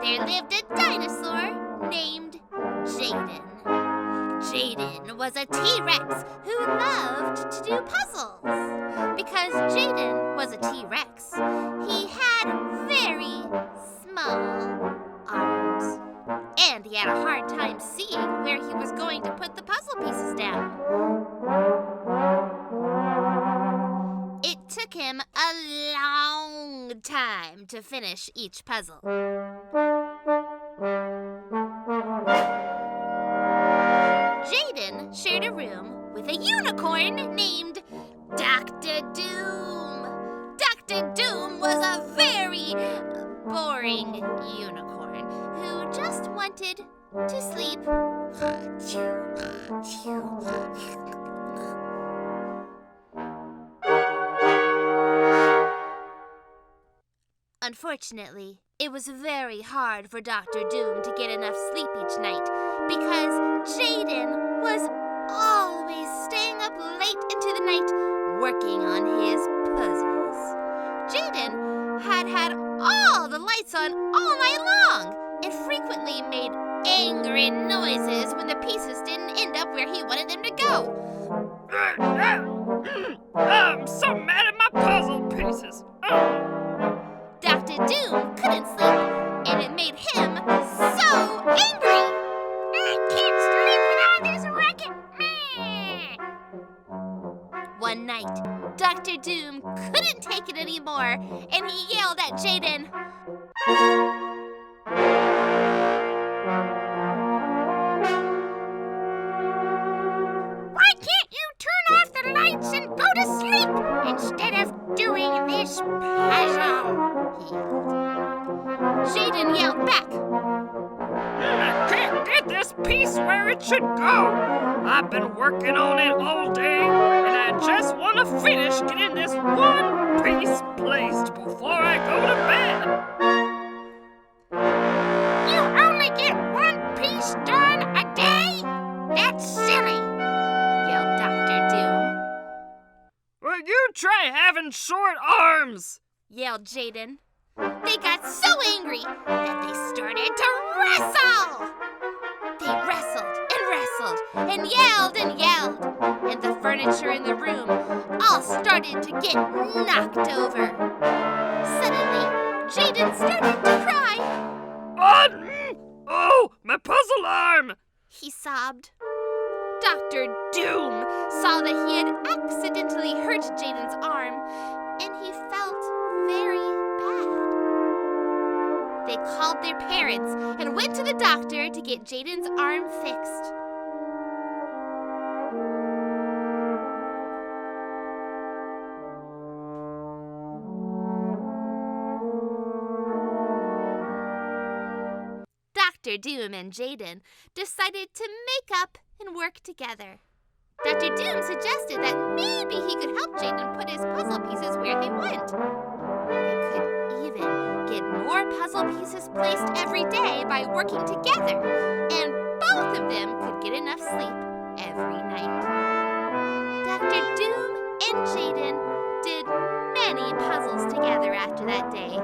there lived a dinosaur named Jaden. Jaden was a T-Rex who loved to do puzzles. Because Jaden was a T-Rex, he had very small arms. And he had a hard time seeing where he was going to put the puzzle pieces down. It took him a long time to finish each puzzle. Jaden shared a room with a unicorn named Dr. Doom. Dr. Doom was a very boring unicorn who just wanted to sleep. Unfortunately, it was very hard for Dr. Doom to get enough sleep each night because Jaden was always staying up late into the night working on his puzzles. Jaden had all the lights on all night long and frequently made angry noises when the pieces didn't end up where he wanted them to go. I'm so mad at my puzzle pieces. Dr. Doom couldn't sleep, and it made him so angry. I can't sleep without this racket. One night, Dr. Doom couldn't take it anymore, and he yelled at Jaden. Why can't you turn off the lights and go to sleep instead of doing this puzzle? He yelled. Jaden yelled back. I can't get this piece where it should go. I've been working on it all day, and I just want to finish getting this one piece placed before I go to bed. You only get one piece done a day? That's silly, yelled Dr. Doom. Well, you try having short arms, yelled Jaden. They got so angry that they started to wrestle. They wrestled and yelled, and the furniture in the room all started to get knocked over. Suddenly, Jaden started to cry. Oh, my puzzle arm! He sobbed. Dr. Doom saw that he had accidentally hurt Jaden's arm, and he felt very bad. They called their parents and went to the doctor to get Jaden's arm fixed. Dr. Doom and Jaden decided to make up and work together. Dr. Doom suggested that maybe he could help Jaden put his puzzle pieces where they went. They could even get more puzzle pieces placed every day by working together, and both of them could get enough sleep every night. Dr. Doom and Jaden did many puzzles together after that day.